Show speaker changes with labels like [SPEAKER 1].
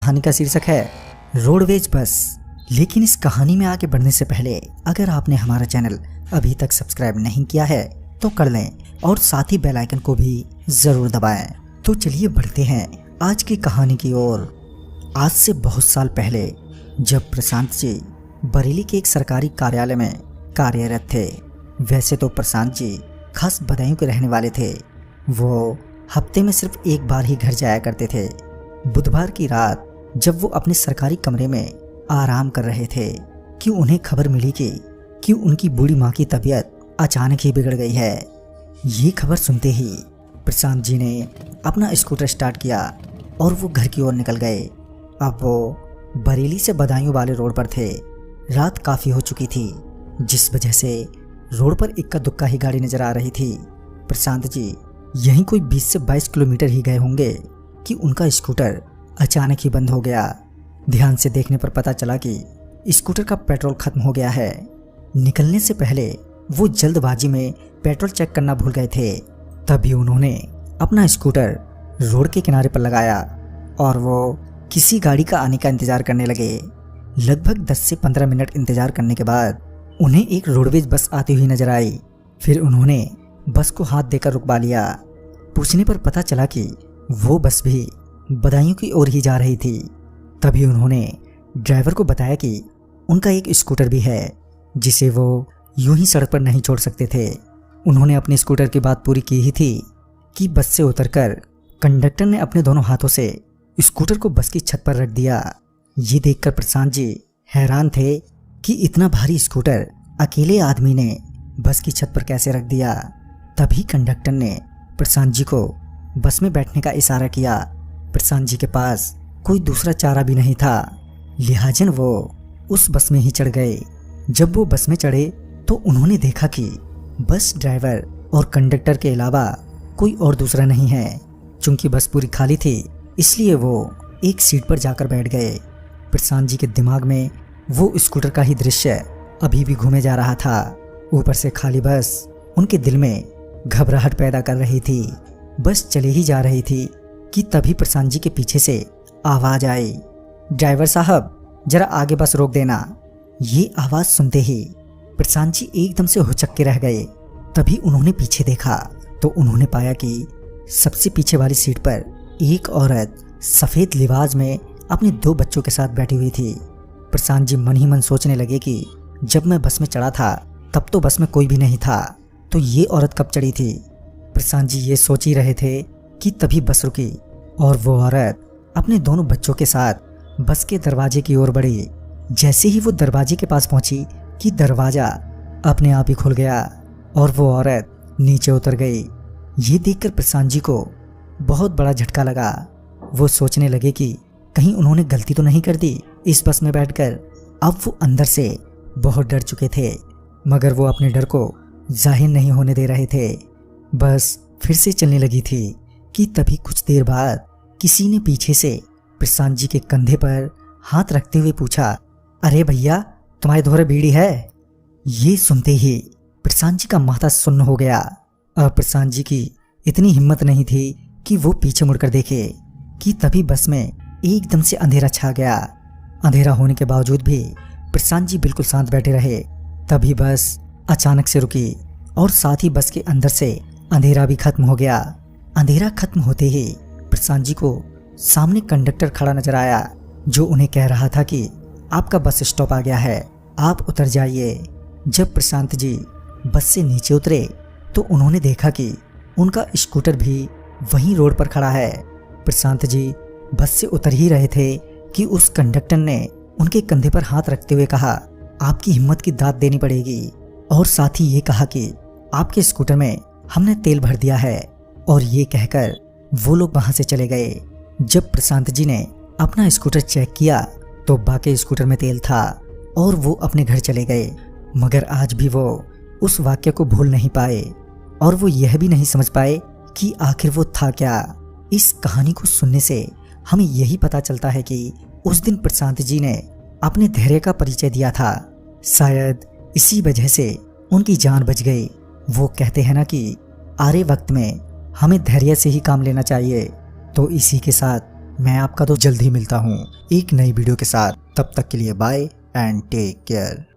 [SPEAKER 1] कहानी का शीर्षक है रोडवेज बस। लेकिन इस कहानी में आगे बढ़ने से पहले अगर आपने हमारा चैनल अभी तक सब्सक्राइब नहीं किया है तो कर लें और साथ ही बेल आइकन को भी जरूर दबाएं। तो चलिए बढ़ते हैं आज की कहानी की ओर। आज से बहुत साल पहले जब प्रशांत जी बरेली के एक सरकारी कार्यालय में कार्यरत थे। वैसे तो प्रशांत जी खास बदायूं के रहने वाले थे। वो हफ्ते में सिर्फ एक बार ही घर जाया करते थे। बुधवार की रात जब वो अपने सरकारी कमरे में आराम कर रहे थे कि उन्हें खबर मिली कि उनकी बूढ़ी माँ की तबीयत अचानक ही बिगड़ गई है। ये खबर सुनते ही प्रशांत जी ने अपना स्कूटर स्टार्ट किया और वो घर की ओर निकल गए। अब वो बरेली से बदायूं वाले रोड पर थे। रात काफ़ी हो चुकी थी जिस वजह से रोड पर इक्का दुक्का ही गाड़ी नजर आ रही थी। प्रशांत जी यहीं कोई 20 से 22 किलोमीटर ही गए होंगे कि उनका स्कूटर अचानक ही बंद हो गया। ध्यान से देखने पर पता चला कि स्कूटर का पेट्रोल खत्म हो गया है। निकलने से पहले वो जल्दबाजी में पेट्रोल चेक करना भूल गए थे। तभी उन्होंने अपना स्कूटर रोड के किनारे पर लगाया और वो किसी गाड़ी का आने का इंतजार करने लगे। लगभग 10 से 15 मिनट इंतजार करने के बाद उन्हें एक रोडवेज बस आती हुई नजर आई। फिर उन्होंने बस को हाथ देकर रुकवा लिया। पूछने पर पता चला कि वो बस भी बदायूं की ओर ही जा रही थी। तभी उन्होंने ड्राइवर को बताया कि उनका एक स्कूटर भी है जिसे वो यूं ही सड़क पर नहीं छोड़ सकते थे। उन्होंने अपने स्कूटर की बात पूरी की ही थी कि बस से उतरकर कंडक्टर ने अपने दोनों हाथों से स्कूटर को बस की छत पर रख दिया। ये देखकर प्रशांत जी हैरान थे कि इतना भारी स्कूटर अकेले आदमी ने बस की छत पर कैसे रख दिया। तभी कंडक्टर ने प्रशांत जी को बस में बैठने का इशारा किया। प्रशांत जी के पास कोई दूसरा चारा भी नहीं था, लिहाजन वो उस बस में ही चढ़ गए। जब वो बस में चढ़े तो उन्होंने देखा कि बस ड्राइवर और कंडक्टर के अलावा कोई और दूसरा नहीं है। चूंकि बस पूरी खाली थी इसलिए वो एक सीट पर जाकर बैठ गए। प्रशांत जी के दिमाग में वो स्कूटर का ही दृश्य अभी भी घूमे जा रहा था। ऊपर से खाली बस उनके दिल में घबराहट पैदा कर रही थी। बस चली ही जा रही थी कि तभी प्रशांत जी के पीछे से आवाज आई, ड्राइवर साहब जरा आगे बस रोक देना। ये आवाज सुनते ही प्रशांत जी एकदम से हुचक्के रह गए। तभी उन्होंने पीछे देखा तो उन्होंने पाया कि सबसे पीछे वाली सीट पर एक औरत सफेद लिबास में अपने 2 बच्चों के साथ बैठी हुई थी। प्रशांत जी मन ही मन सोचने लगे कि जब मैं बस में चढ़ा था तब तो बस में कोई भी नहीं था, तो ये औरत कब चढ़ी थी। प्रशांत जी ये सोच ही रहे थे कि तभी बस रुकी और वो औरत अपने दोनों बच्चों के साथ बस के दरवाजे की ओर बढ़ी। जैसे ही वो दरवाजे के पास पहुंची कि दरवाजा अपने आप ही खुल गया और वो औरत नीचे उतर गई। ये देखकर प्रशांत जी को बहुत बड़ा झटका लगा। वो सोचने लगे कि कहीं उन्होंने गलती तो नहीं कर दी इस बस में बैठकर। अब वो अंदर से बहुत डर चुके थे मगर वो अपने डर को जाहिर नहीं होने दे रहे थे। बस फिर से चलने लगी थी कि तभी कुछ देर बाद किसी ने पीछे से प्रशांत जी के कंधे पर हाथ रखते हुए पूछा, अरे भैया तुम्हारे धोरे बीड़ी है। ये सुनते ही प्रशांत जी का माथा सुन्न हो गया। अब प्रशांत जी की इतनी हिम्मत नहीं थी कि वो पीछे मुड़कर देखे कि तभी बस में एकदम से अंधेरा छा गया। अंधेरा होने के बावजूद भी प्रशांत जी बिल्कुल शांत बैठे रहे। तभी बस अचानक से रुकी और साथ ही बस के अंदर से अंधेरा भी खत्म हो गया। अंधेरा खत्म होते ही प्रशांत जी को सामने कंडक्टर खड़ा नजर आया जो उन्हें कह रहा था कि आपका बस स्टॉप आ गया है, आप उतर जाइए। जब प्रशांत जी बस से नीचे उतरे तो उन्होंने देखा कि उनका स्कूटर भी वहीं रोड पर खड़ा है। प्रशांत जी बस से उतर ही रहे थे कि उस कंडक्टर ने उनके कंधे पर हाथ रखते हुए कहा, आपकी हिम्मत की दाद देनी पड़ेगी। और साथ ही ये कहा कि आपके स्कूटर में हमने तेल भर दिया है। और ये कहकर वो लोग वहां से चले गए। जब प्रशांत जी ने अपना स्कूटर चेक किया तो बाकी स्कूटर में तेल था और वो अपने घर चले गए। मगर आज भी वो उस वाक्य को भूल नहीं पाए और वो यह भी नहीं समझ पाए कि आखिर वो था क्या। इस कहानी को सुनने से हमें यही पता चलता है कि उस दिन प्रशांत जी ने अपने धैर्य का परिचय दिया था। शायद इसी वजह से उनकी जान बच गई। वो कहते हैं ना कि आरे वक्त में हमें धैर्य से ही काम लेना चाहिए। तो इसी के साथ मैं आपका तो जल्द ही मिलता हूँ एक नई वीडियो के साथ। तब तक के लिए बाय एंड टेक केयर।